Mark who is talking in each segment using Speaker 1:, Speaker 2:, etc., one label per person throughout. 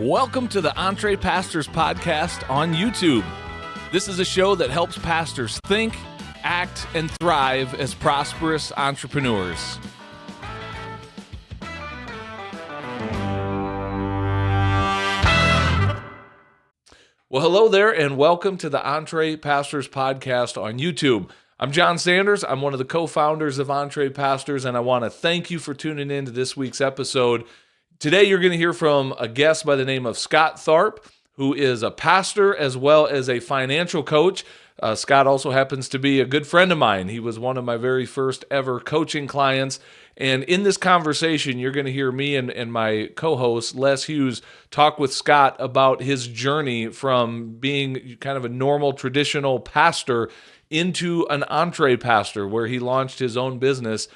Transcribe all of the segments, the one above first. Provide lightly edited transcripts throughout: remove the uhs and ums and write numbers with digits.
Speaker 1: Welcome to the EntrePastors podcast on YouTube. This is a show that helps pastors think, act, and thrive as prosperous entrepreneurs. Well, hello there, and welcome to the EntrePastors podcast on YouTube. I'm John Sanders. I'm one of the co-founders of EntrePastors, and I want to thank you for tuning in to this week's episode. Today, you're going to hear from a guest by the name of Scott Tharp, who is a pastor as well as a financial coach. Scott also happens to be a good friend of mine. He was one of my very first ever coaching clients. And in this conversation, you're going to hear me and my co-host, Les Hughes, talk with Scott about his journey from being kind of a normal, traditional pastor into an EntrePastor, where he launched his own business,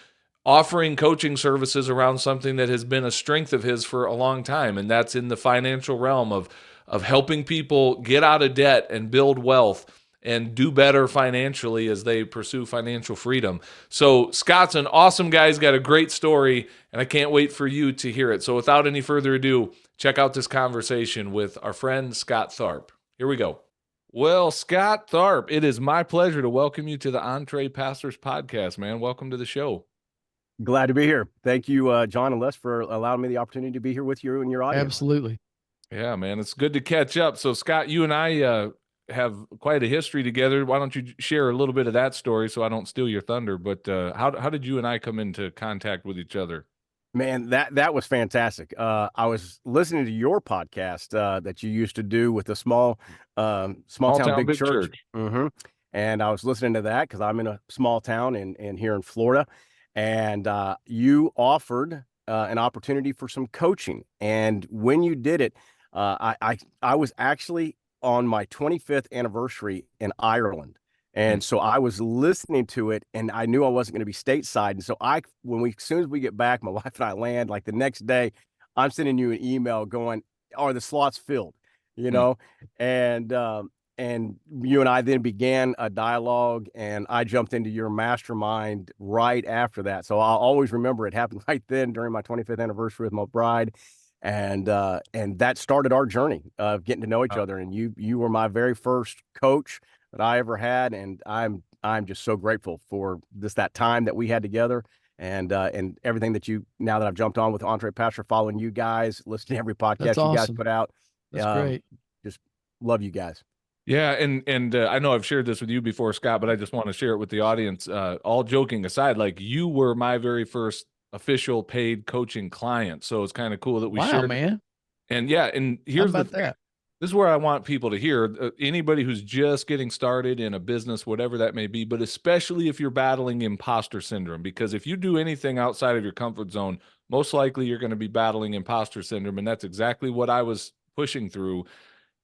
Speaker 1: offering coaching services around something that has been a strength of his for a long time, and that's in the financial realm of helping people get out of debt and build wealth and do better financially as they pursue financial freedom. So Scott's an awesome guy. He's got a great story, and I can't wait for you to hear it. So without any further ado, check out this conversation with our friend Scott Tharp. Here we go. Well, Scott Tharp, it is my pleasure to welcome you to the EntrePastors podcast, man. Welcome to the show.
Speaker 2: Glad to be here. Thank you, John and Les, for allowing me the opportunity to be here with you and your audience.
Speaker 3: Absolutely.
Speaker 1: Yeah, man, it's good to catch up. So, Scott, you and I have quite a history together. Why don't you share a little bit of that story so I don't steal your thunder? But how did you and I come into contact with each other?
Speaker 2: Man, that was fantastic. I was listening to your podcast that you used to do with the small town big church. Mm-hmm. And I was listening to that because I'm in a small town in here in Florida. And you offered an opportunity for some coaching. And when you did it, I was actually on my 25th anniversary in Ireland. And so I was listening to it, and I knew I wasn't going to be stateside. And so as soon as we get back, my wife and I land, like the next day, I'm sending you an email going, are the slots filled? You know? And you and I then began a dialogue, and I jumped into your mastermind right after that. So I'll always remember it happened right then during my 25th anniversary with my bride. And that started our journey of getting to know each other. And you were my very first coach that I ever had. And I'm just so grateful for that time that we had together, and everything that now that I've jumped on with EntrePastor, following you guys, listening to every podcast you guys put out.
Speaker 3: That's great.
Speaker 2: Just love you guys.
Speaker 1: Yeah, and I know I've shared this with you before, Scott, but I just want to share it with the audience. All joking aside, like, you were my very first official paid coaching client, so it's kind of cool that we shared.
Speaker 3: Man.
Speaker 1: And yeah, and here's
Speaker 3: How about that?
Speaker 1: This is where I want people to hear, anybody who's just getting started in a business, whatever that may be, but especially if you're battling imposter syndrome, because if you do anything outside of your comfort zone, most likely you're going to be battling imposter syndrome, and that's exactly what I was pushing through.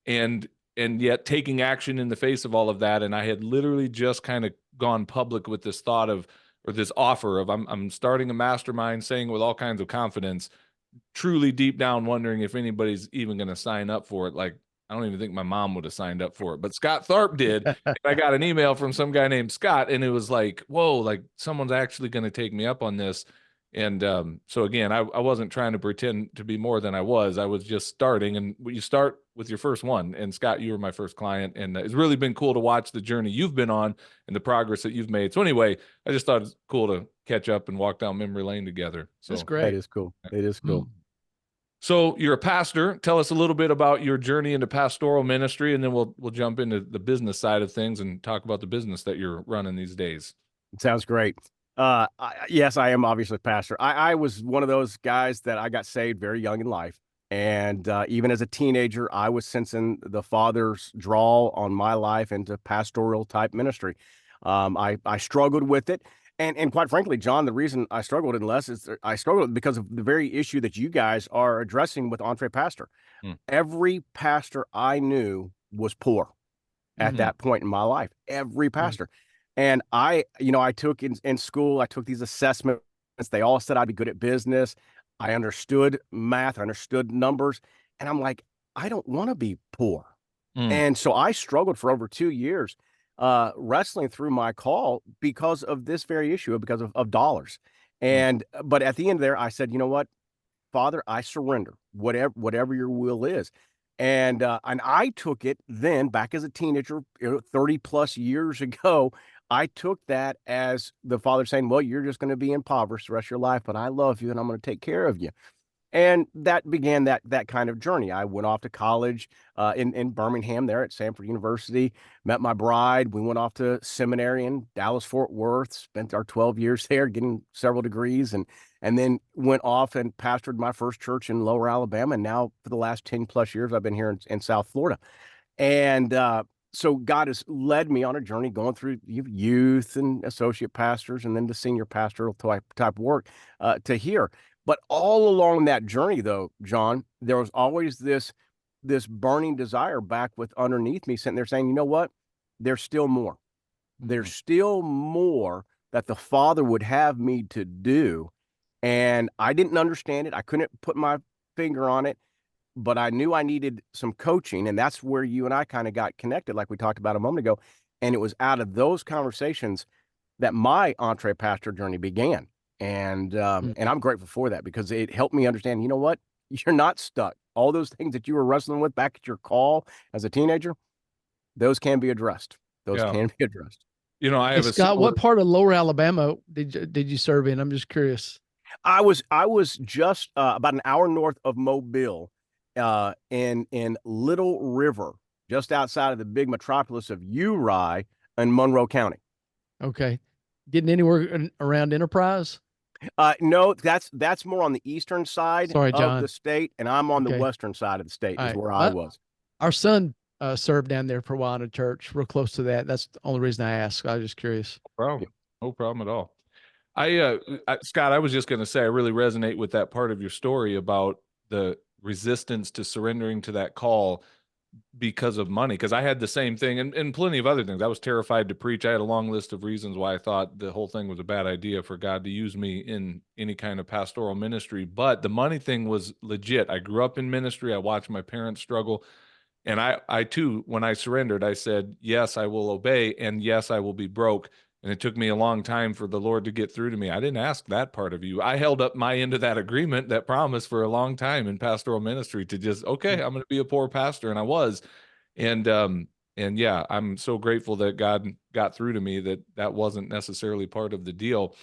Speaker 1: And yet taking action in the face of all of that. And I had literally just kind of gone public with this thought of, or this offer of, I'm starting a mastermind, saying with all kinds of confidence, truly deep down wondering if anybody's even going to sign up for it. Like, I don't even think my mom would have signed up for it, but Scott Tharp did. And I got an email from some guy named Scott, and it was like, whoa, like someone's actually going to take me up on this. And so again, I wasn't trying to pretend to be more than I was. I was just starting, and you start with your first one. And Scott, you were my first client, and it's really been cool to watch the journey you've been on and the progress that you've made. So anyway, I just thought it's cool to catch up and walk down memory lane together. So
Speaker 3: that's great.
Speaker 2: That is cool. It is cool.
Speaker 1: So you're a pastor. Tell us a little bit about your journey into pastoral ministry, and then we'll jump into the business side of things and talk about the business that you're running these days.
Speaker 2: Sounds great. Yes, I am obviously a pastor. I was one of those guys that I got saved very young in life. And even as a teenager, I was sensing the Father's draw on my life into pastoral type ministry. I struggled with it. And quite frankly, John, the reason I struggled less is I struggled because of the very issue that you guys are addressing with EntrePastor. Every pastor I knew was poor at that point in my life. Every pastor. And I took in school, I took these assessments. They all said I'd be good at business. I understood math. I understood numbers. And I'm like, I don't want to be poor. And so I struggled for over 2 years wrestling through my call because of this very issue, because of dollars. But at the end there, I said, you know what? Father, I surrender, whatever your will is. And I took it then back as a teenager, 30 plus years ago. I took that as the Father saying, well, you're just going to be impoverished the rest of your life, but I love you and I'm going to take care of you. And that began that kind of journey. I went off to college in Birmingham there at Samford University, met my bride. We went off to seminary in Dallas, Fort Worth, spent our 12 years there getting several degrees, and then went off and pastored my first church in Lower Alabama. And now for the last 10 plus years, I've been here in South Florida. And so God has led me on a journey going through youth and associate pastors and then the senior pastoral type work to here. But all along that journey, though, John, there was always this burning desire back with underneath me sitting there saying, you know what? There's still more. There's still more that the Father would have me to do. And I didn't understand it. I couldn't put my finger on it, but I knew I needed some coaching. And that's where you and I kind of got connected, like we talked about a moment ago. And it was out of those conversations that my EntrePastor journey began. And I'm grateful for that because it helped me understand, you know what? You're not stuck. All those things that you were wrestling with back at your call as a teenager, those can be addressed. Those can be addressed.
Speaker 1: You know, I have
Speaker 3: Scott, what part of Lower Alabama did you serve in? I'm just curious.
Speaker 2: I was just about an hour north of Mobile, in Little River, just outside of the big metropolis of Uri in Monroe County.
Speaker 3: Okay. Getting anywhere around Enterprise?
Speaker 2: No, that's more on the eastern side of the state, and I'm on the western side of the state is where I was.
Speaker 3: Our son served down there for a while in a church real close to that. That's the only reason I asked. I was just curious.
Speaker 1: No problem at all. Scott, I was just going to say, I really resonate with that part of your story about the resistance to surrendering to that call because of money, because I had the same thing and plenty of other things. I was terrified to preach. I had a long list of reasons why I thought the whole thing was a bad idea for God to use me in any kind of pastoral ministry. But the money thing was legit. I grew up in ministry. I watched my parents struggle. And I too, when I surrendered, I said, yes, I will obey. And yes, I will be broke. And it took me a long time for the Lord to get through to me. I didn't ask that part of you. I held up my end of that agreement, that promise, for a long time in pastoral ministry to just, okay, I'm going to be a poor pastor. And I was. And yeah, I'm so grateful that God got through to me that wasn't necessarily part of the deal.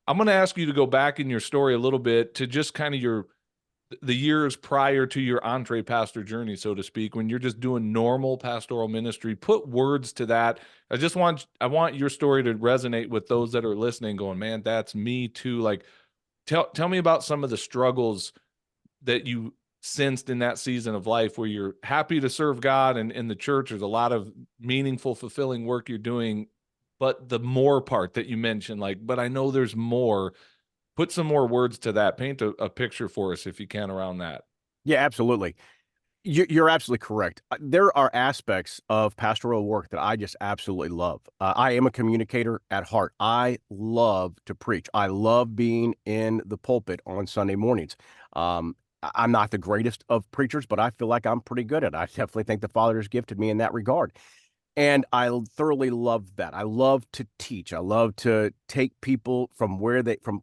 Speaker 1: I'm going to ask you to go back in your story a little bit to just kind of the years prior to your EntrePastor journey, so to speak, when you're just doing normal pastoral ministry. Put words to that. I want your story to resonate with those that are listening going, man, that's me too. Like, tell me about some of the struggles that you sensed in that season of life where you're happy to serve God and in the church. There's a lot of meaningful, fulfilling work you're doing, but the more part that you mentioned, like, but I know there's more. Put some more words to that. Paint a picture for us if you can around that.
Speaker 2: Yeah, absolutely. You're absolutely correct. There are aspects of pastoral work that I just absolutely love. I am a communicator at heart. I love to preach. I love being in the pulpit on Sunday mornings. I'm not the greatest of preachers, but I feel like I'm pretty good at it. I definitely think the Father has gifted me in that regard. And I thoroughly love that. I love to teach. I love to take people from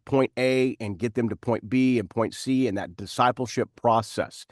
Speaker 2: point A and get them to point B and point C in that discipleship process.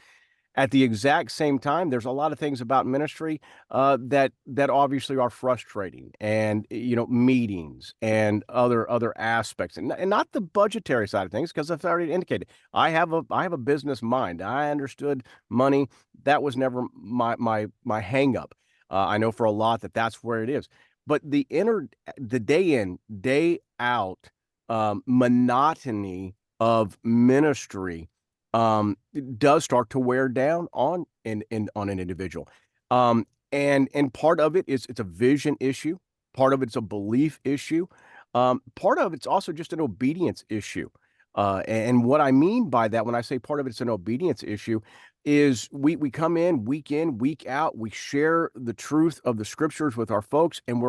Speaker 2: At the exact same time, there's a lot of things about ministry that obviously are frustrating, and meetings and other aspects, and not the budgetary side of things, because I've already indicated I have a business mind. I understood money. That was never my hang up. I know for a lot that's where it is. But the day in, day out monotony of ministry does start to wear down on an individual. And part of it's a vision issue. Part of it's a belief issue. Part of it's also just an obedience issue. And what I mean by that, when I say part of it's an obedience issue, is we come in, week out, we share the truth of the scriptures with our folks, and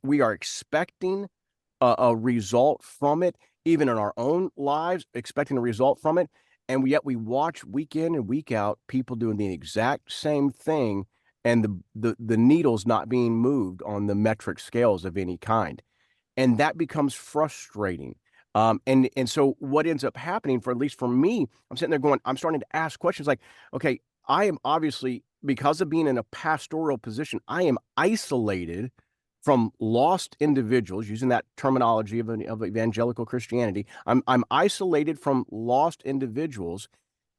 Speaker 2: we are expecting a result from it, even in our own lives, expecting a result from it. And yet we watch week in and week out people doing the exact same thing, and the needle's not being moved on the metric scales of any kind. And that becomes frustrating. And so what ends up happening, for at least for me, I'm sitting there going, I'm starting to ask questions like, okay, I am obviously, because of being in a pastoral position, I am isolated from lost individuals, using that terminology of evangelical Christianity. I'm isolated from lost individuals.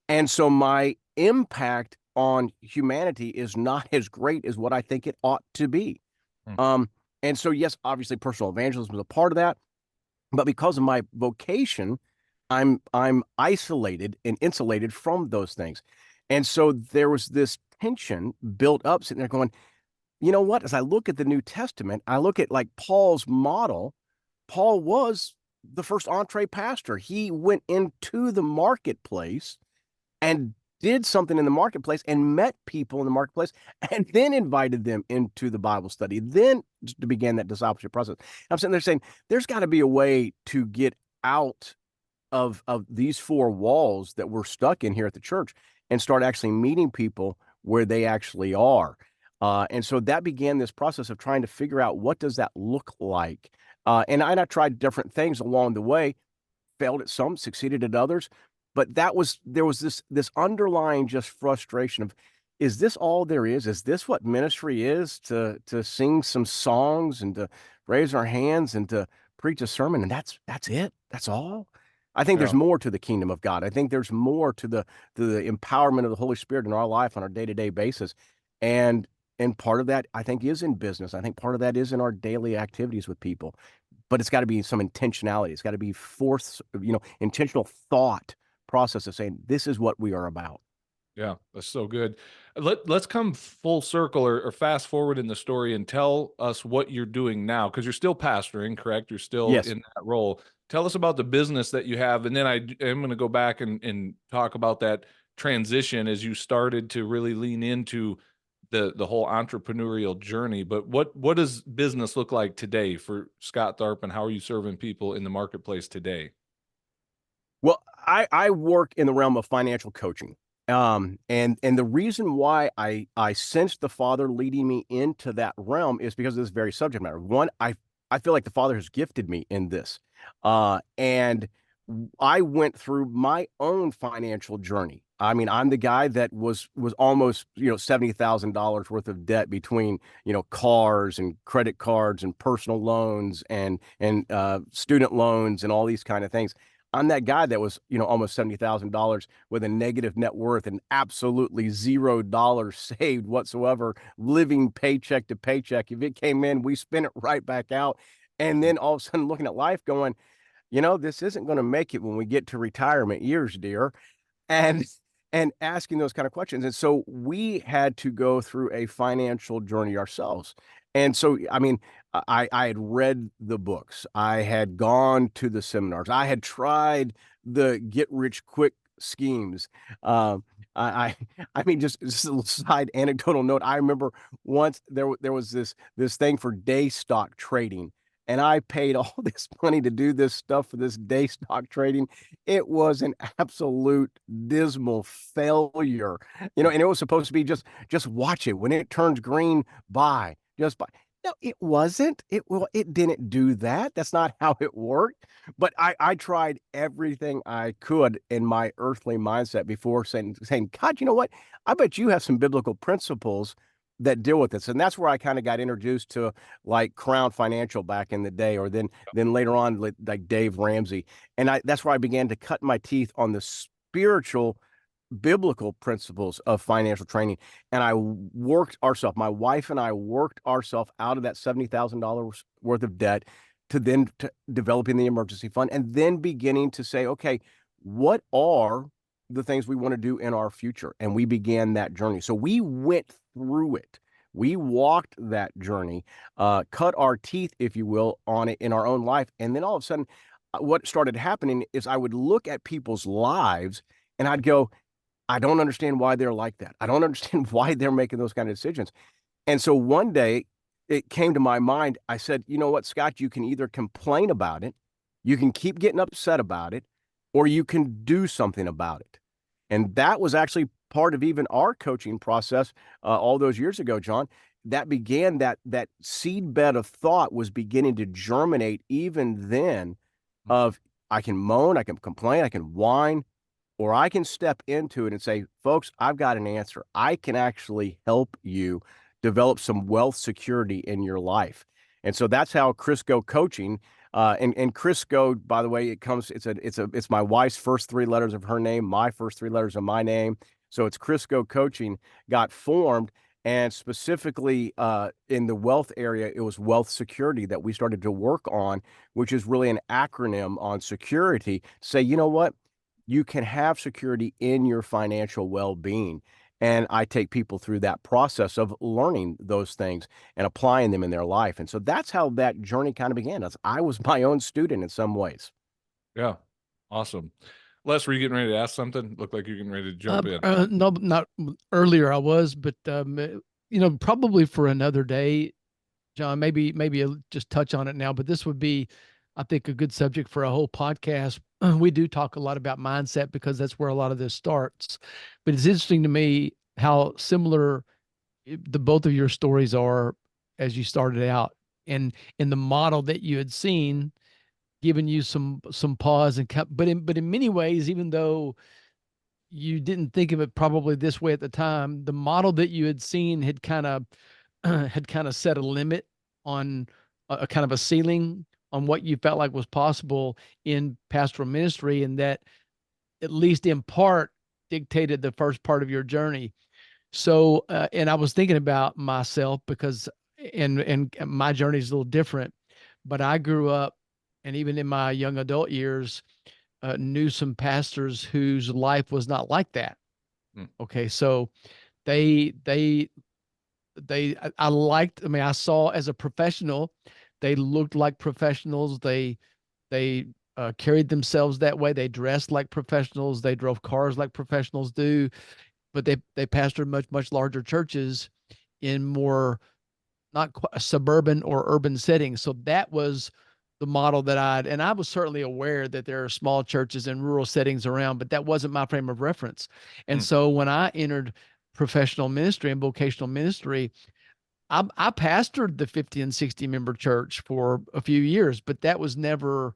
Speaker 2: And so my impact on humanity is not as great as what I think it ought to be.
Speaker 1: Hmm.
Speaker 2: And so, yes, obviously personal evangelism is a part of that. But because of my vocation, I'm isolated and insulated from those things. And so there was this tension built up, sitting there going, you know what? As I look at the New Testament, I look at like Paul's model. Paul was the first entree pastor. He went into the marketplace and did something in the marketplace and met people in the marketplace and then invited them into the Bible study, then to begin that discipleship process. I'm sitting there saying, there's got to be a way to get out of these four walls that we're stuck in here at the church and start actually meeting people where they actually are. And so that began this process of trying to figure out, what does that look like? And I tried different things along the way, failed at some, succeeded at others. But there was this underlying just frustration of, is this all there is? Is this what ministry is? To sing some songs and to raise our hands and to preach a sermon, and that's it? That's all? I think there's more to the kingdom of God. I think there's more to the empowerment of the Holy Spirit in our life on our day-to-day basis. And part of that, I think, is in business. I think part of that is in our daily activities with people. But it's got to be some intentionality. It's got to be intentional thought process of saying, this is what we are about.
Speaker 1: Yeah, that's so good. Let's come full circle or fast forward in the story and tell us what you're doing now, because you're still pastoring, correct? You're still
Speaker 2: Yes.
Speaker 1: in that role. Tell us about the business that you have, and then I'm going to go back and talk about that transition as you started to really lean into the whole entrepreneurial journey. But what does business look like today for Scott Tharp, and how are you serving people in the marketplace today?
Speaker 2: Well, I work in the realm of financial coaching. And the reason why I sensed the Father leading me into that realm is because of this very subject matter. One, I feel like the Father has gifted me in this. And I went through my own financial journey. I mean, I'm the guy that was almost, $70,000 worth of debt between, cars and credit cards and personal loans and student loans and all these kind of things. I'm that guy that was, almost $70,000 with a negative net worth and absolutely $0 saved whatsoever, living paycheck to paycheck. If it came in, we spent it right back out. And then all of a sudden looking at life going, this isn't going to make it when we get to retirement years, dear. And asking those kind of questions. And so we had to go through a financial journey ourselves. And so, I mean, I had read the books. I had gone to the seminars. I had tried the get rich quick schemes. I I mean, just a little side anecdotal note. I remember once there was this thing for day stock trading, and I paid all this money to do this stuff for this day stock trading. It was an absolute dismal failure, and it was supposed to be just watch it. When it turns green, buy, just buy. No, it wasn't. It didn't do that. That's not how it worked. But I tried everything I could in my earthly mindset before saying, God, you know what? I bet you have some biblical principles that deal with this. And that's where I kind of got introduced to like Crown Financial back in the day, or then later on, like Dave Ramsey. And that's where I began to cut my teeth on the spiritual biblical principles of financial training. And my wife and I worked ourselves out of that $70,000 worth of debt to developing the emergency fund, and then beginning to say, okay, what are the things we want to do in our future? And we began that journey. So we went through it. We walked that journey, cut our teeth, if you will, on it in our own life. And then all of a sudden, what started happening is I would look at people's lives and I'd go, I don't understand why they're like that. I don't understand why they're making those kind of decisions. And so one day it came to my mind. I said, you know what, Scott, you can either complain about it, you can keep getting upset about it, or you can do something about it. And that was actually part of even our coaching process all those years ago, John. That began that seed bed of thought was beginning to germinate even then of, I can moan, I can complain, I can whine, or I can step into it and say, folks, I've got an answer. I can actually help you develop some wealth security in your life. And so that's how Krisco Coaching, and Krisco, by the way, it's my wife's first three letters of her name, my first three letters of my name. So it's Krisco Coaching got formed. And specifically in the wealth area, it was wealth security that we started to work on, which is really an acronym on security. Say, you know what? You can have security in your financial well-being. And I take people through that process of learning those things and applying them in their life. And so that's how that journey kind of began. I was my own student in some ways.
Speaker 1: Yeah. Awesome. Les, were you getting ready to ask something? Looked like you're getting ready to jump in.
Speaker 3: No, not earlier. I was, but probably for another day, John. Maybe I'll just touch on it now. But this would be, I think, a good subject for a whole podcast. We do talk a lot about mindset because that's where a lot of this starts. But it's interesting to me how similar the both of your stories are as you started out, and in the model that you had seen, giving you some pause and but in many ways, even though you didn't think of it probably this way at the time, the model that you had seen had kind of set a limit on a kind of a ceiling on what you felt like was possible in pastoral ministry, and that at least in part dictated the first part of your journey. So and I was thinking about myself because and my journey is a little different, but I grew up, and even in my young adult years, knew some pastors whose life was not like that. Okay, so I liked, I mean, I saw as a professional, they looked like professionals. They carried themselves that way. They dressed like professionals. They drove cars like professionals do, but they pastored much larger churches in more not quite suburban or urban settings. So that was the model that and I was certainly aware that there are small churches and rural settings around, but that wasn't my frame of reference. And so when I entered professional ministry and vocational ministry, I pastored the 50 and 60 member church for a few years, but that was never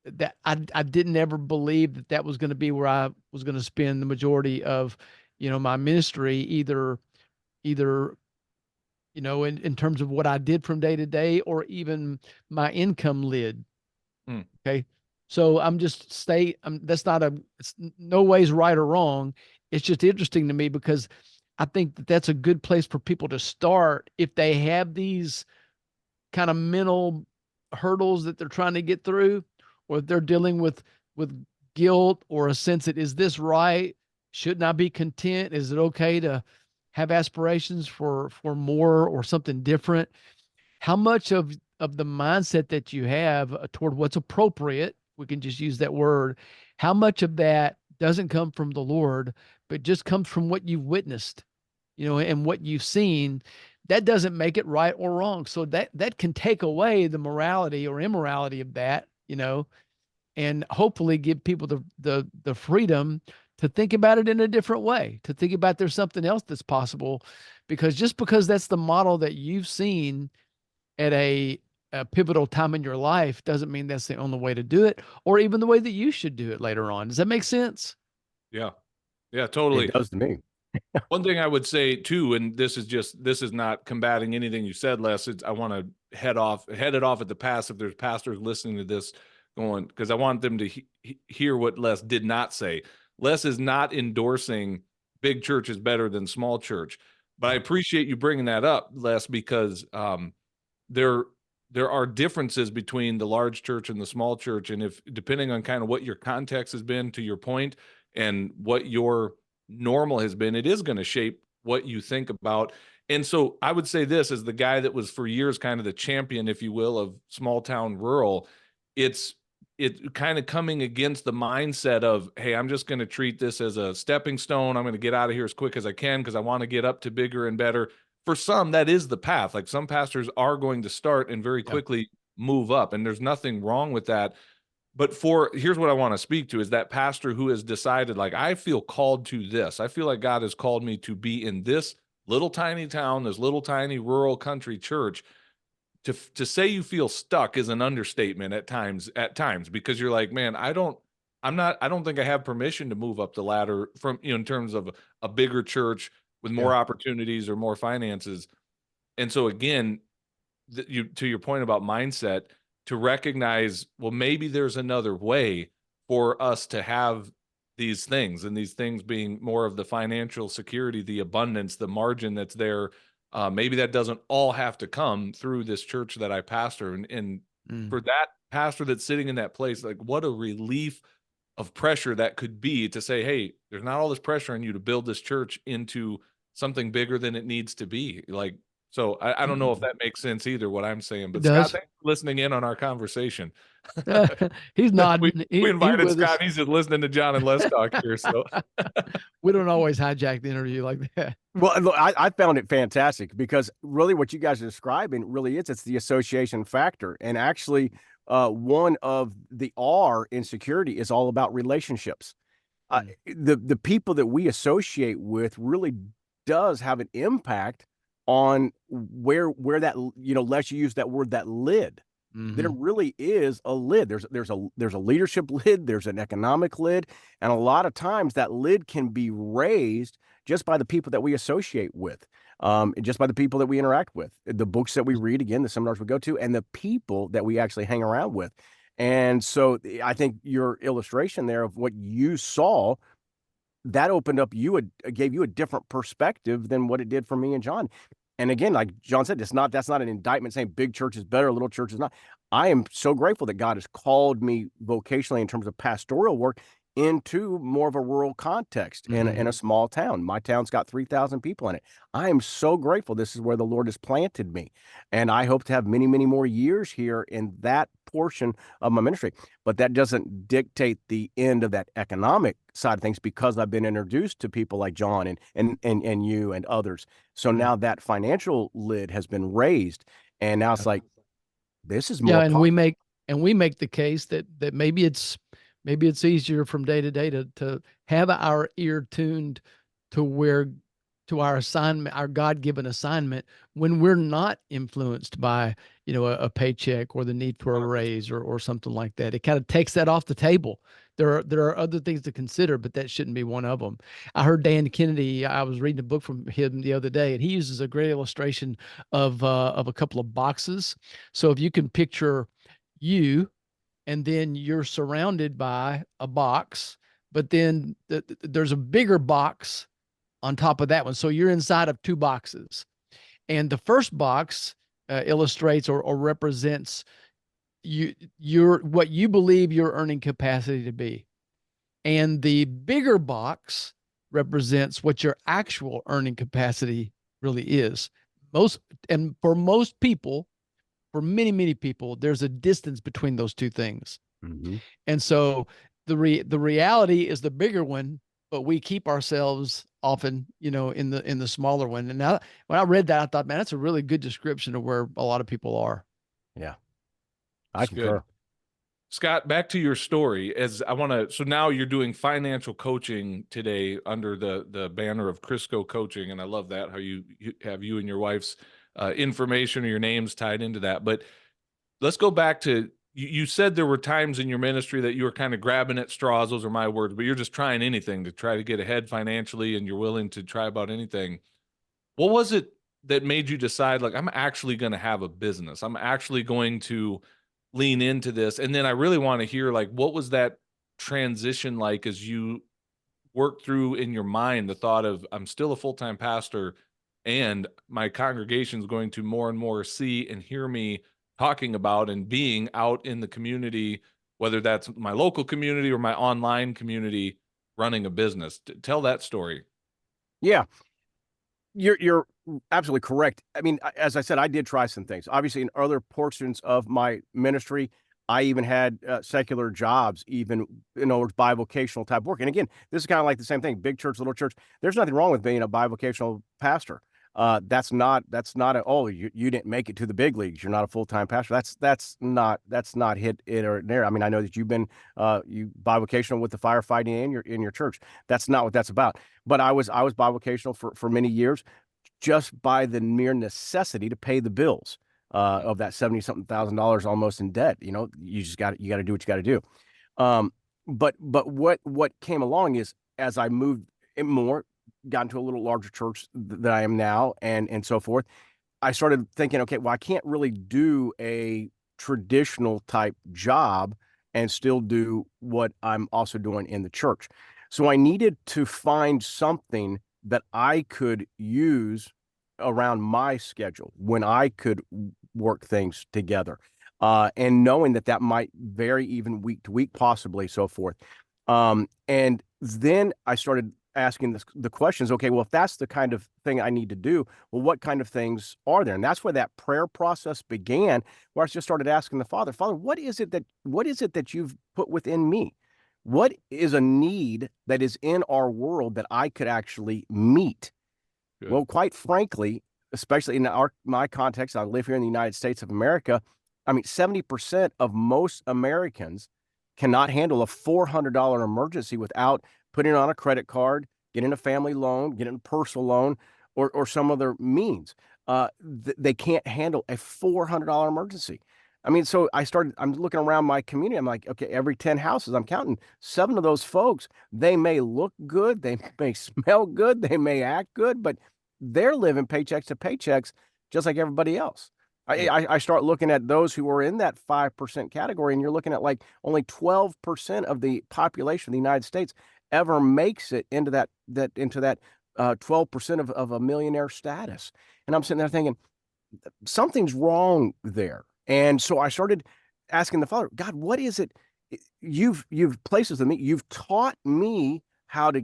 Speaker 3: that I didn't ever believe that was going to be where I was going to spend the majority of, my ministry, either in terms of what I did from day to day, or even my income lid. Okay. So that's not it's no ways right or wrong. It's just interesting to me because I think that that's a good place for people to start if they have these kind of mental hurdles that they're trying to get through, or if they're dealing with guilt or a sense that, is this right? Shouldn't I be content? Is it okay to have aspirations for more or something different? How much of the mindset that you have toward what's appropriate, we can just use that word, how much of that doesn't come from the Lord, but just comes from what you've witnessed, and what you've seen? That doesn't make it right or wrong. So that can take away the morality or immorality of that, and hopefully give people the freedom to think about it in a different way, to think about there's something else that's possible, because just because that's the model that you've seen at a pivotal time in your life doesn't mean that's the only way to do it, or even the way that you should do it later on. Does that make sense?
Speaker 1: Yeah. Yeah, totally.
Speaker 2: It does to me.
Speaker 1: One thing I would say too, and this is not combating anything you said, Les. I want to head it off at the pass. If there's pastors listening to this going, because I want them to hear what Les did not say. Les is not endorsing big church is better than small church, but I appreciate you bringing that up, Les, because there are differences between the large church and the small church, and if depending on kind of what your context has been, to your point, and what your normal has been, it is going to shape what you think about. And so I would say this, as the guy that was for years kind of the champion, if you will, of small town rural, it's kind of coming against the mindset of, hey, I'm just going to treat this as a stepping stone. I'm going to get out of here as quick as I can because I want to get up to bigger and better. For some, that is the path. Like, some pastors are going to start and very quickly move up, and there's nothing wrong with that. But here's what I want to speak to, is that pastor who has decided, like, I feel called to this. I feel like God has called me to be in this little tiny town, this little tiny rural country church. to say you feel stuck is an understatement at times, because you're like, man, I don't think I have permission to move up the ladder from, in terms of a bigger church with more opportunities or more finances. And so again, to your point about mindset, to recognize, well, maybe there's another way for us to have these things, and these things being more of the financial security, the abundance, the margin that's there. Maybe that doesn't all have to come through this church that I pastor. And for that pastor that's sitting in that place, like, what a relief of pressure that could be to say, hey, there's not all this pressure on you to build this church into something bigger than it needs to be. Like, so I don't know if that makes sense either, what I'm saying, but Scott, thanks for listening in on our conversation.
Speaker 3: He's nodding.
Speaker 1: We invited
Speaker 3: Scott.
Speaker 1: Scott. He's just listening to John and Les talk here. So
Speaker 3: we don't always hijack the interview like that.
Speaker 2: Well, look, I found it fantastic, because really what you guys are describing really it's the association factor. And actually, one of the R in security is all about relationships. The people that we associate with really does have an impact on where that, Les, you use that word, that lid. There really is a lid. There's a leadership lid, there's an economic lid, and a lot of times that lid can be raised just by the people that we associate with, just by the people that we interact with, the books that we read, again, the seminars we go to, and the people that we actually hang around with. And so I think your illustration there of what you saw, that opened up gave you a different perspective than what it did for me and John. And again, like John said, that's not an indictment saying big church is better, little church is not. I am so grateful that God has called me vocationally in terms of pastoral work into more of a rural context in a small town. My town's got 3,000 people in it. I am so grateful this is where the Lord has planted me. And I hope to have many, many more years here in that portion of my ministry. But that doesn't dictate the end of that economic side of things, because I've been introduced to people like John and you and others. So now that financial lid has been raised, and now it's like, this is more.
Speaker 3: Yeah, and we make the case that maybe it's easier from day to day to have our ear tuned to our assignment, our God-given assignment, when we're not influenced by, a paycheck or the need for a raise or something like that. It kind of takes that off the table. There are other things to consider, but that shouldn't be one of them. I heard Dan Kennedy, I was reading a book from him the other day, and he uses a great illustration of a couple of boxes. So if you can picture you, and then you're surrounded by a box, but then there's a bigger box on top of that one. So you're inside of two boxes. And the first box illustrates or represents what you believe your earning capacity to be. And the bigger box represents what your actual earning capacity really is. For most people, for many, many people, there's a distance between those two things. And so the reality is the bigger one, but we keep ourselves often, in the smaller one. And now when I read that, I thought, man, that's a really good description of where a lot of people are.
Speaker 2: Yeah. I concur.
Speaker 1: Good. Scott, back to your story. So now you're doing financial coaching today under the banner of Krisco Coaching. And I love that, how you have you and your wife's information or your names tied into that. But let's go back to, you said there were times in your ministry that you were kind of grabbing at straws. Those are my words, but you're just trying anything to try to get ahead financially, and you're willing to try about anything. What was it that made you decide, like, I'm actually going to have a business? I'm actually going to lean into this. And then I really want to hear, like, what was that transition like as you worked through in your mind the thought of, I'm still a full-time pastor, and my congregation is going to more and more see and hear me talking about and being out in the community, whether that's my local community or my online community, running a business. Tell that story.
Speaker 2: Yeah, you're absolutely correct. I mean, as I said, I did try some things. Obviously, in other portions of my ministry, I even had secular jobs, even, bi-vocational type work. And again, this is kind of like the same thing, big church, little church. There's nothing wrong with being a bi-vocational pastor. That's not you didn't make it to the big leagues, you're not a full-time pastor. That's not hit it or there. I mean, I know that you've been you bivocational with the firefighting in your church. That's not what that's about. But I was bivocational for many years, just by the mere necessity to pay the bills. of that 70 something thousand dollars almost in debt. You know, you got to do what you got to do. But what came along is, as I moved more, got into a little larger church that I am now, and so forth, I started thinking, okay, well, I can't really do a traditional type job and still do what I'm also doing in the church. So I needed to find something that I could use around my schedule when I could work things together. And knowing that might vary even week to week, possibly, so forth. And then I started asking the questions, okay, well, if that's the kind of thing I need to do, well, what kind of things are there? And that's where that prayer process began, where I just started asking the Father, what is it that you've put within me? What is a need that is in our world that I could actually meet? Good. Well, quite frankly, especially in my context, I live here in the United States of America. I mean, 70% of most Americans cannot handle a $400 emergency without putting it on a credit card, getting a family loan, getting a personal loan, or some other means. They can't handle a $400 emergency. I mean, so I'm looking around my community. I'm like, okay, every 10 houses, I'm counting 7 of those folks. They may look good, they may smell good, they may act good, but they're living paychecks to paychecks just like everybody else. I start looking at those who are in that 5% category, and you're looking at like only 12% of the population of the United States ever makes it into that 12% of a millionaire status. And I'm sitting there thinking, something's wrong there. And so I started asking the Father, God, what is it you've placed with me? You've taught me how to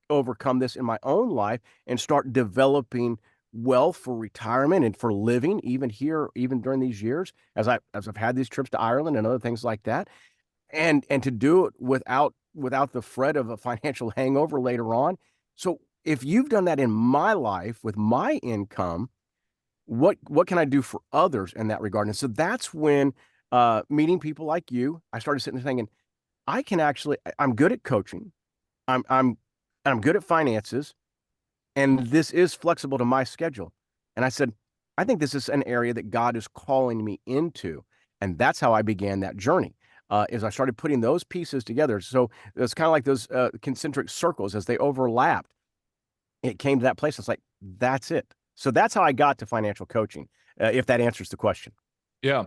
Speaker 2: overcome this in my own life and start developing wealth for retirement and for living, even during these years, as I've had these trips to Ireland and other things like that, and to do it without the threat of a financial hangover later on. So if you've done that in my life with my income, what can I do for others in that regard? And so that's when, meeting people like you, I started sitting there thinking, I'm good at coaching. I'm good at finances, and this is flexible to my schedule. And I said, I think this is an area that God is calling me into. And that's how I began that journey, is I started putting those pieces together. So it's kind of like those concentric circles as they overlapped. It came to that place. It's like, that's it. So that's how I got to financial coaching, if that answers the question.
Speaker 1: Yeah.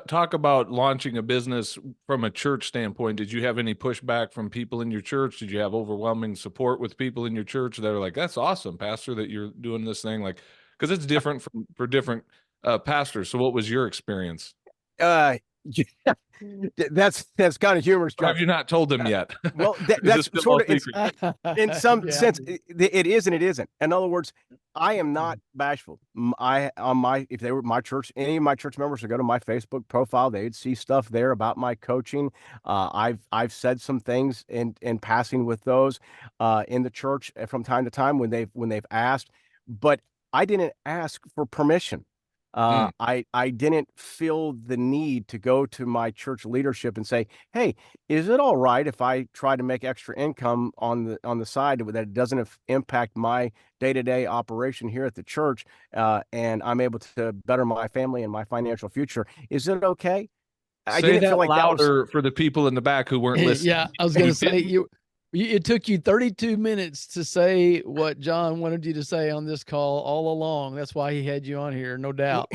Speaker 1: Talk about launching a business from a church standpoint. Did you have any pushback from people in your church? Did you have overwhelming support with people in your church that are like, that's awesome, Pastor, that you're doing this thing? Like, because it's different for different pastors. So what was your experience?
Speaker 2: That's kind of humorous.
Speaker 1: Or have you not told them yet?
Speaker 2: Well, that's sort of in some sense. It is and it isn't. In other words, I am not bashful. If they were my church, any of my church members would go to my Facebook profile, they'd see stuff there about my coaching. I've said some things in passing with those in the church from time to time when they've asked, but I didn't ask for permission. I didn't feel the need to go to my church leadership and say, hey, is it all right if I try to make extra income on the side that doesn't impact my day-to-day operation here at the church, and I'm able to better my family and my financial future? Is it okay?
Speaker 1: I didn't feel like louder that was for the people in the back who weren't listening.
Speaker 3: Yeah, I was going to say it took you 32 minutes to say what John wanted you to say on this call all along. That's why he had you on here, no doubt.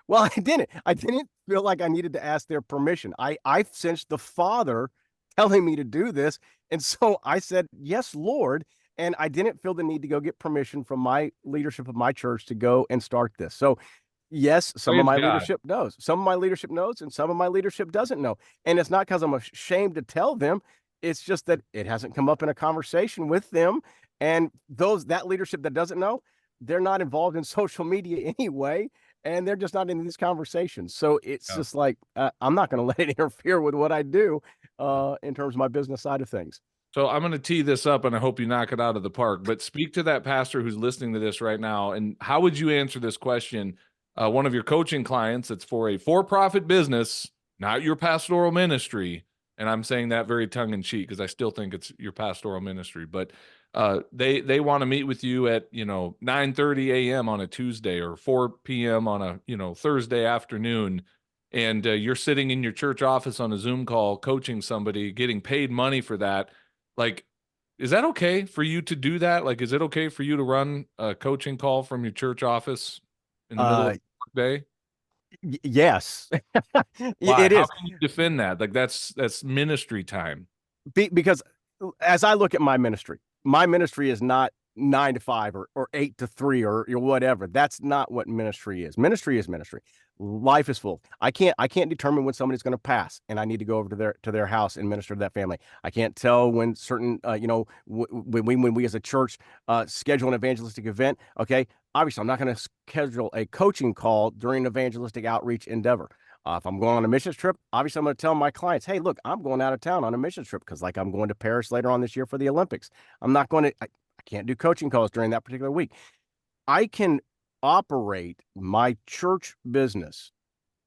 Speaker 2: Well, I didn't feel like I needed to ask their permission. I sensed the Father telling me to do this. And so I said, yes, Lord. And I didn't feel the need to go get permission from my leadership of my church to go and start this. So yes, some of my leadership knows. Some of my leadership knows, and some of my leadership doesn't know. And it's not because I'm ashamed to tell them. It's just that it hasn't come up in a conversation with them. And that leadership that doesn't know, they're not involved in social media anyway, and they're just not in these conversations. So it's just like, I'm not going to let it interfere with what I do in terms of my business side of things.
Speaker 1: So I'm going to tee this up, and I hope you knock it out of the park. But speak to that pastor who's listening to this right now, and how would you answer this question? One of your coaching clients, it's for a for-profit business, not your pastoral ministry. And I'm saying that very tongue-in-cheek because I still think it's your pastoral ministry. But They want to meet with you at 9:30 a.m. on a Tuesday or 4 p.m. on a Thursday afternoon, and you're sitting in your church office on a Zoom call coaching somebody, getting paid money for that. Like, is that okay for you to do that? Like, is it okay for you to run a coaching call from your church office in the middle of the day?
Speaker 2: Yes.
Speaker 1: Why?
Speaker 2: It
Speaker 1: How
Speaker 2: is.
Speaker 1: can you defend that? Like, that's ministry time.
Speaker 2: Because as I look at my ministry is not 9 to 5 or 8 to 3 or whatever. That's not what ministry is. Ministry is ministry. Life is full. I can't determine when somebody's going to pass and I need to go over to their house and minister to that family. I can't tell when certain when we as a church schedule an evangelistic event. Okay, obviously I'm not going to schedule a coaching call during an evangelistic outreach endeavor. If I'm going on a missions trip, obviously I'm going to tell my clients, hey, look, I'm going out of town on a missions trip because like I'm going to Paris later on this year for the Olympics. I'm not going to, I can't do coaching calls during that particular week. I can operate my church business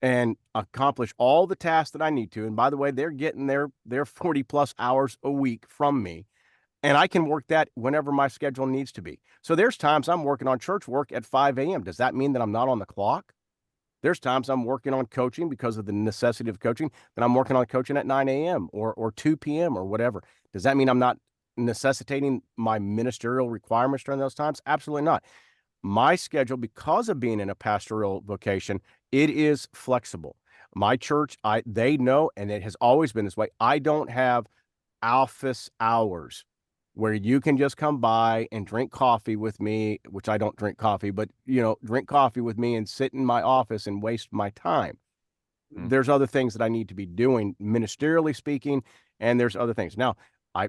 Speaker 2: and accomplish all the tasks that I need to. And by the way, they're getting their 40 plus hours a week from me. And I can work that whenever my schedule needs to be. So there's times I'm working on church work at 5 a.m. Does that mean that I'm not on the clock? There's times I'm working on coaching because of the necessity of coaching, then I'm working on coaching at 9 a.m. or 2 p.m. or whatever. Does that mean I'm not necessitating my ministerial requirements during those times? Absolutely not. My schedule, because of being in a pastoral vocation, it is flexible. My church, they know, and it has always been this way. I don't have office hours where you can just come by and drink coffee with me, which I don't drink coffee, but drink coffee with me and sit in my office and waste my time. There's other things that I need to be doing ministerially speaking, and there's other things. Now,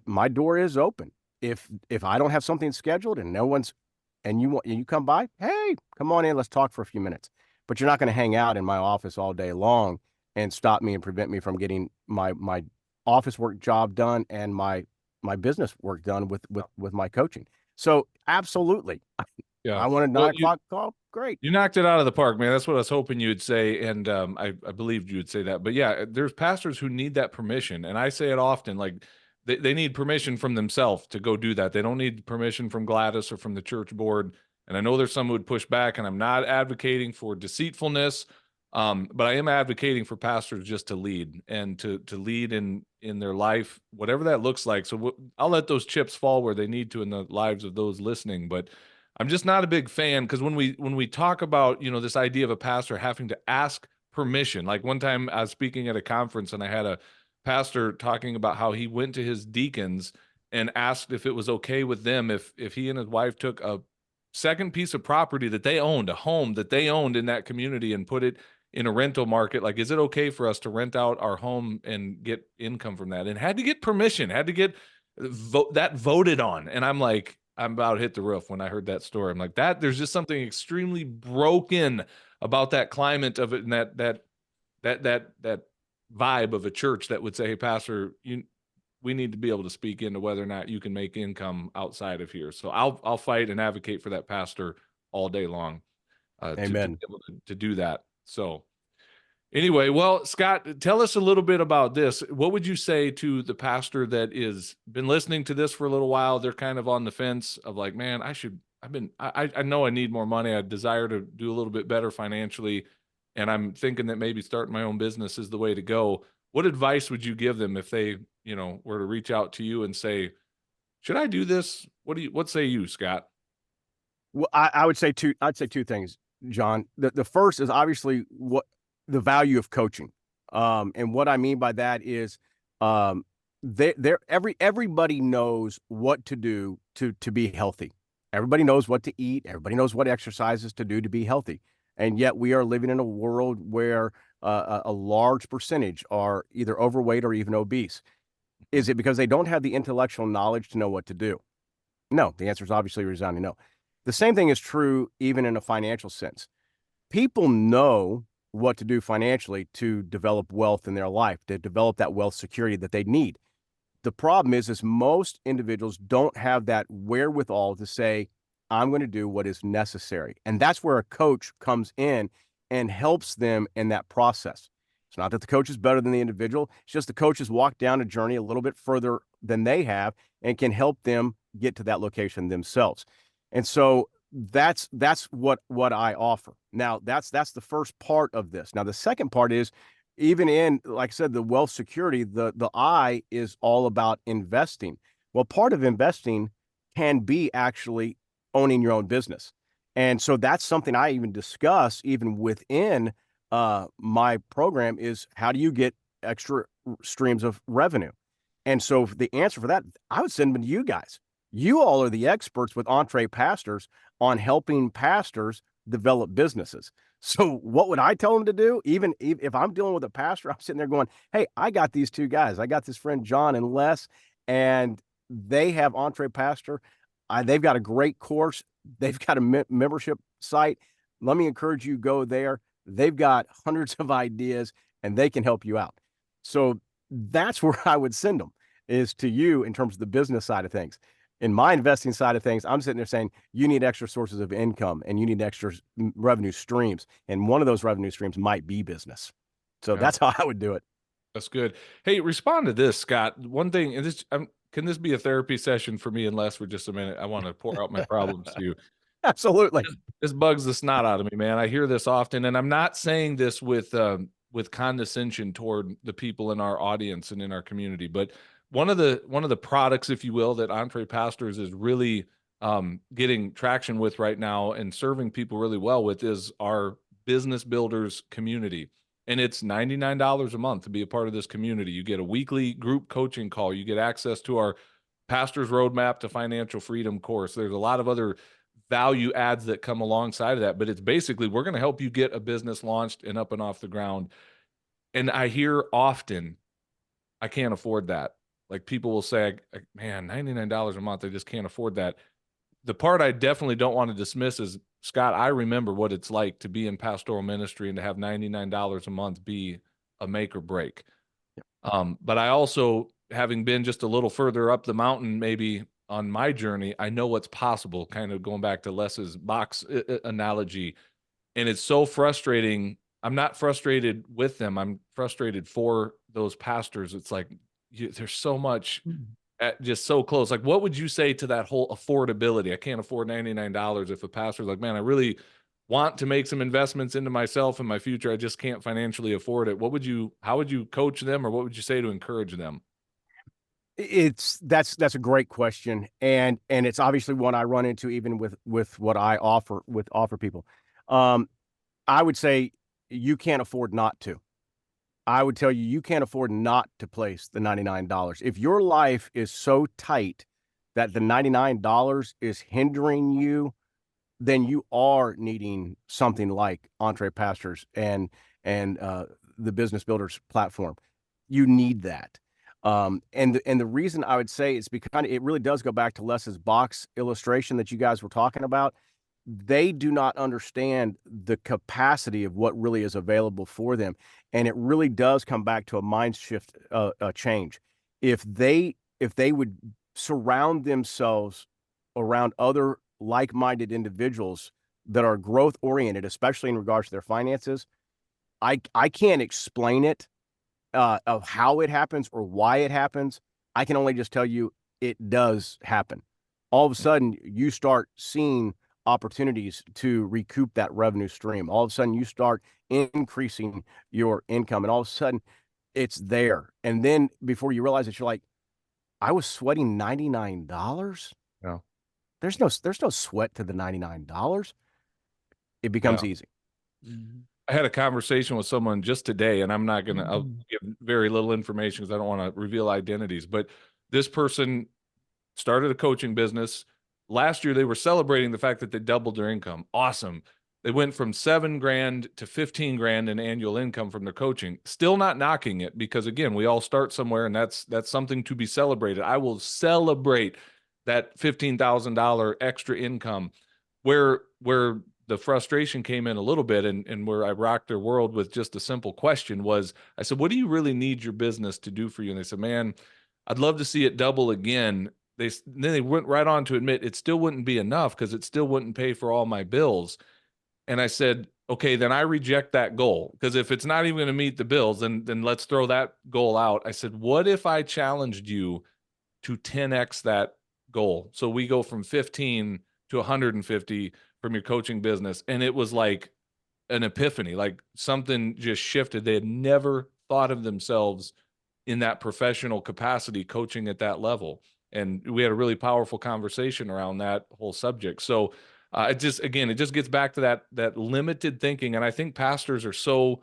Speaker 2: my door is open. If I don't have something scheduled and no one's, and you come by, hey, come on in, let's talk for a few minutes. But you're not going to hang out in my office all day long and stop me and prevent me from getting my office work job done and my business work done with my coaching. So absolutely.
Speaker 1: Yeah.
Speaker 2: I want a 9 o'clock call. Great.
Speaker 1: You knocked it out of the park, man. That's what I was hoping you would say. And I believed you would say that. But yeah, there's pastors who need that permission. And I say it often, like they need permission from themselves to go do that. They don't need permission from Gladys or from the church board. And I know there's some who would push back, and I'm not advocating for deceitfulness. But I am advocating for pastors just to lead and to lead in their life, whatever that looks like. So I'll let those chips fall where they need to in the lives of those listening. But I'm just not a big fan, because when we talk about, this idea of a pastor having to ask permission, like one time I was speaking at a conference and I had a pastor talking about how he went to his deacons and asked if it was okay with them if he and his wife took a second piece of property that they owned, a home that they owned in that community, and put it in a rental market. Like, is it okay for us to rent out our home and get income from that? And had to get permission, had to get that voted on. And I'm like, I'm about to hit the roof when I heard that story. I'm like, there's just something extremely broken about that climate of it, and that vibe of a church that would say, hey, pastor, we need to be able to speak into whether or not you can make income outside of here. So I'll fight and advocate for that pastor all day long.
Speaker 2: Amen.
Speaker 1: To be able to do that. So anyway, well, Scott, tell us a little bit about this. What would you say to the pastor that is been listening to this for a little while? They're kind of on the fence of like, man, I know I need more money. I desire to do a little bit better financially, and I'm thinking that maybe starting my own business is the way to go. What advice would you give them if they, were to reach out to you and say, should I do this? What say you, Scott?
Speaker 2: Well, I'd say two things, John. The first is obviously what the value of coaching. And what I mean by that is everybody knows what to do to be healthy. Everybody knows what to eat. Everybody knows what exercises to do to be healthy. And yet we are living in a world where a large percentage are either overweight or even obese. Is it because they don't have the intellectual knowledge to know what to do? No, the answer is obviously resounding no. The same thing is true even in a financial sense. People know what to do financially to develop wealth in their life, to develop that wealth security that they need. The problem is most individuals don't have that wherewithal to say, I'm going to do what is necessary. And that's where a coach comes in and helps them in that process. It's not that the coach is better than the individual. It's just the coach has walked down a journey a little bit further than they have and can help them get to that location themselves. And so that's what I offer. Now that's the first part of this. Now the second part is, even in, like I said, the wealth security, the I is all about investing. Well, part of investing can be actually owning your own business. And so that's something I even discuss even within my program, is how do you get extra streams of revenue? And so the answer for that, I would send them to you guys. You all are the experts with EntrePastors on helping pastors develop businesses. So what would I tell them to do? Even if I'm dealing with a pastor, I'm sitting there going, hey, I got these two guys. I got this friend, John and Les, and they have EntrePastor. They've got a great course. They've got a membership site. Let me encourage you, go there. They've got hundreds of ideas and they can help you out. So that's where I would send them, is to you in terms of the business side of things. In my investing side of things, I'm sitting there saying, you need extra sources of income and you need extra revenue streams. And one of those revenue streams might be business. So that's how I would do it.
Speaker 1: That's good. Hey, respond to this, Scott. One thing, and this, can this be a therapy session for me and Les for just a minute? I want to pour out my problems to you.
Speaker 2: Absolutely.
Speaker 1: This bugs the snot out of me, man. I hear this often, and I'm not saying this with condescension toward the people in our audience and in our community, but one of the products, if you will, that EntrePastors is really getting traction with right now and serving people really well with is our Business Builders community. And it's $99 a month to be a part of this community. You get a weekly group coaching call. You get access to our Pastor's Roadmap to Financial Freedom course. There's a lot of other value adds that come alongside of that, but it's basically, we're going to help you get a business launched and up and off the ground. And I hear often, I can't afford that. Like, people will say, man, $99 a month, I just can't afford that. The part I definitely don't want to dismiss is, Scott, I remember what it's like to be in pastoral ministry and to have $99 a month be a make or break. Yep. But I also, having been just a little further up the mountain, maybe on my journey, I know what's possible, kind of going back to Les's box analogy. And it's so frustrating. I'm not frustrated with them. I'm frustrated for those pastors. It's like, there's so much just so close. Like, what would you say to that whole affordability? I can't afford $99. If a pastor's like, man, I really want to make some investments into myself and my future, I just can't financially afford it. How would you coach them, or what would you say to encourage them?
Speaker 2: That's a great question. And it's obviously one I run into even with what I offer people. I would say you can't afford not to. I would tell you, you can't afford not to place the $99. If your life is so tight that the $99 is hindering you, then you are needing something like EntrePastors and the Business Builders platform. You need that. And the reason I would say it's because it really does go back to Les's box illustration that you guys were talking about. They do not understand the capacity of what really is available for them. And it really does come back to a mind shift, change. If they would surround themselves around other like-minded individuals that are growth oriented, especially in regards to their finances, I can't explain it, of how it happens or why it happens. I can only just tell you it does happen. All of a sudden, you start seeing opportunities to recoup that revenue stream. All of a sudden, you start increasing your income, and all of a sudden, it's there. And then before you realize it, you're like, I was sweating $99.
Speaker 1: Yeah.
Speaker 2: There's no sweat to the $99. It becomes easy.
Speaker 3: Mm-hmm.
Speaker 1: I had a conversation with someone just today, and I'm not going to, I'll give very little information because I don't want to reveal identities, but this person started a coaching business. Last year, they were celebrating the fact that they doubled their income. Awesome. They went from $7,000 to $15,000 in annual income from their coaching. Still not knocking it, because again, we all start somewhere, and that's something to be celebrated. I will celebrate that $15,000 extra income. Where the frustration came in a little bit, and where I rocked their world with just a simple question was, I said, what do you really need your business to do for you? And they said, man, I'd love to see it double again. Then they went right on to admit it still wouldn't be enough because it still wouldn't pay for all my bills. And I said, okay, then I reject that goal, because if it's not even going to meet the bills, then let's throw that goal out. I said, what if I challenged you to 10x that goal. So we go from 15 to 150 from your coaching business. And it was like an epiphany, like something just shifted. They had never thought of themselves in that professional capacity coaching at that level. And we had a really powerful conversation around that whole subject. So it just gets back to that limited thinking. And I think pastors are so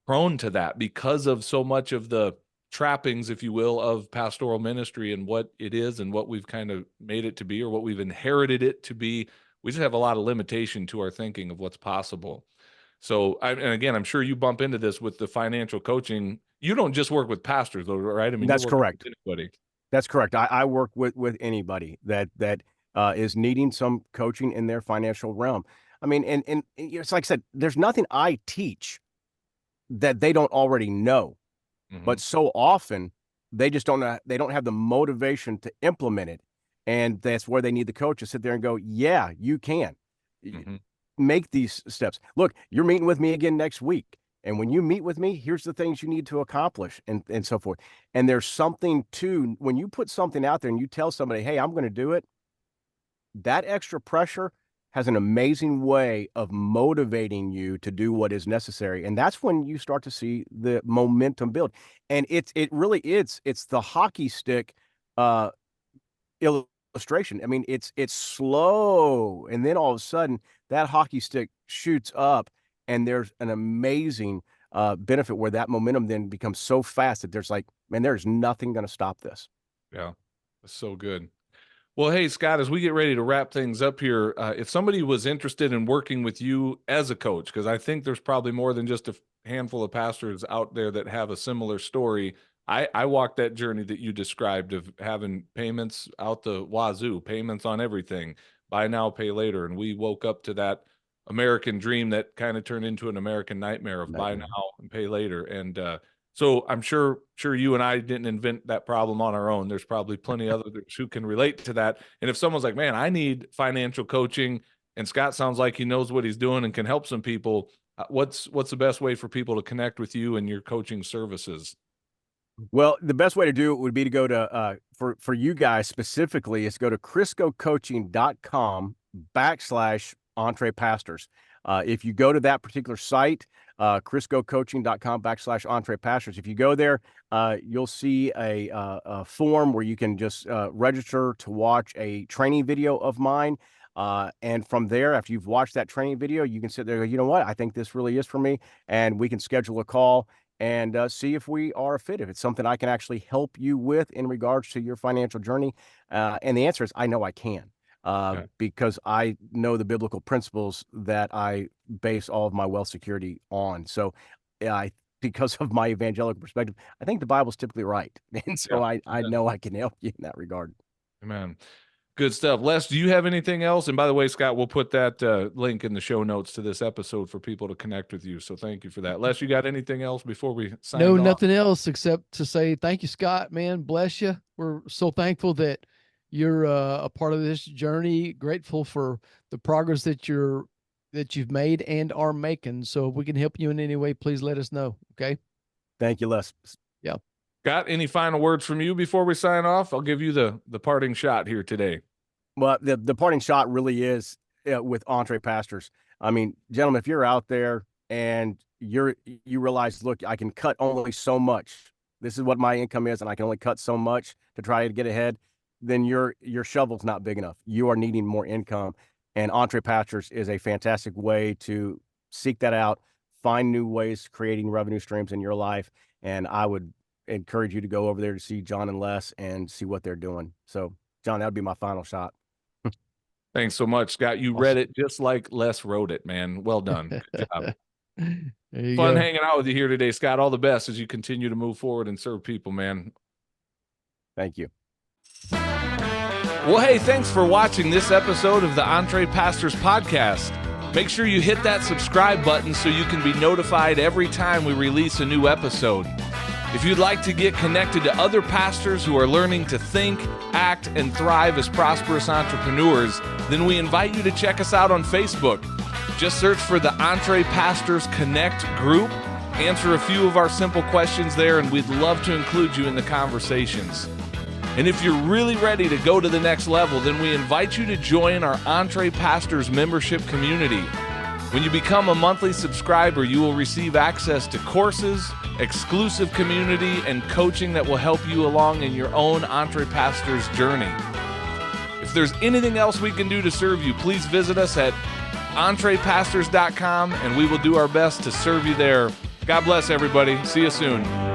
Speaker 1: prone to that because of so much of the trappings, if you will, of pastoral ministry and what it is and what we've kind of made it to be or what we've inherited it to be. We just have a lot of limitation to our thinking of what's possible. So, and again, I'm sure you bump into this with the financial coaching. You don't just work with pastors, though, right? I mean,
Speaker 2: that's correct.
Speaker 1: Anybody.
Speaker 2: That's correct. I work with anybody that is needing some coaching in their financial realm. I mean, and it's like I said, there's nothing I teach that they don't already know, but so often they just don't know. They don't have the motivation to implement it, and that's where they need the coach to sit there and go, "Yeah, you can make these steps. Look, you're meeting with me again next week, and when you meet with me, here's the things you need to accomplish, and so forth." And there's something to when you put something out there and you tell somebody, "Hey, I'm going to do it." That extra pressure has an amazing way of motivating you to do what is necessary. And that's when you start to see the momentum build. And it really is, it's the hockey stick illustration. I mean, it's slow. And then all of a sudden that hockey stick shoots up and there's an amazing benefit where that momentum then becomes so fast that there's like, man, there's nothing going to stop this.
Speaker 1: Yeah, that's so good. Well, hey, Scott, as we get ready to wrap things up here, if somebody was interested in working with you as a coach, because I think there's probably more than just a handful of pastors out there that have a similar story. I walked that journey that you described of having payments out the wazoo, payments on everything, buy now, pay later. And we woke up to that American dream that kind of turned into an American nightmare of buy now and pay later. And so I'm sure you and I didn't invent that problem on our own. There's probably plenty of others who can relate to that. And if someone's like, man, I need financial coaching, and Scott sounds like he knows what he's doing and can help some people, what's the best way for people to connect with you and your coaching services?
Speaker 2: Well, the best way to do it would be to go to, for you guys specifically, is go to kriscocoaching.com/EntrePastors. If you go to that particular site, kriscocoaching.com/EntrePastors. If you go there, you'll see a form where you can just register to watch a training video of mine. And from there, after you've watched that training video, you can sit there and go, you know what, I think this really is for me. And we can schedule a call and see if we are a fit, if it's something I can actually help you with in regards to your financial journey. And the answer is, I know I can. Because I know the biblical principles that I base all of my wealth security on. So because of my evangelical perspective, I think the Bible's typically right. And so I know I can help you in that regard.
Speaker 1: Amen. Good stuff. Les, do you have anything else? And by the way, Scott, we'll put that link in the show notes to this episode for people to connect with you. So thank you for that. Les, you got anything else before we sign off?
Speaker 3: No, nothing else except to say thank you, Scott, man. Bless you. We're so thankful that you're a part of this journey. Grateful for the progress that you've made and are making. So if we can help you in any way, please let us know. Okay.
Speaker 2: Thank you, Les.
Speaker 3: Yeah.
Speaker 1: Scott, any final words from you before we sign off? I'll give you the parting shot here today.
Speaker 2: Well, the parting shot really is with EntrePastors. I mean, gentlemen, if you're out there and you realize, look, I can cut only so much. This is what my income is, and I can only cut so much to try to get ahead. Then your shovel's not big enough. You are needing more income, and EntrePastors is a fantastic way to seek that out, find new ways creating revenue streams in your life. And I would encourage you to go over there to see John and Les and see what they're doing. So, John, that would be my final shot.
Speaker 1: Thanks so much, Scott. You read it just like Les wrote it, man. Well done. Good job. Fun hanging out with you here today, Scott. All the best as you continue to move forward and serve people, man.
Speaker 2: Thank you.
Speaker 1: Well, hey, thanks for watching this episode of the EntrePastors podcast. Make sure you hit that subscribe button so you can be notified every time we release a new episode. If you'd like to get connected to other pastors who are learning to think, act, and thrive as prosperous entrepreneurs, then we invite you to check us out on Facebook. Just search for the EntrePastors Connect group, answer a few of our simple questions there, and we'd love to include you in the conversations. And if you're really ready to go to the next level, then we invite you to join our EntrePastors membership community. When you become a monthly subscriber, you will receive access to courses, exclusive community, and coaching that will help you along in your own EntrePastors journey. If there's anything else we can do to serve you, please visit us at EntrePastors.com, and we will do our best to serve you there. God bless everybody. See you soon.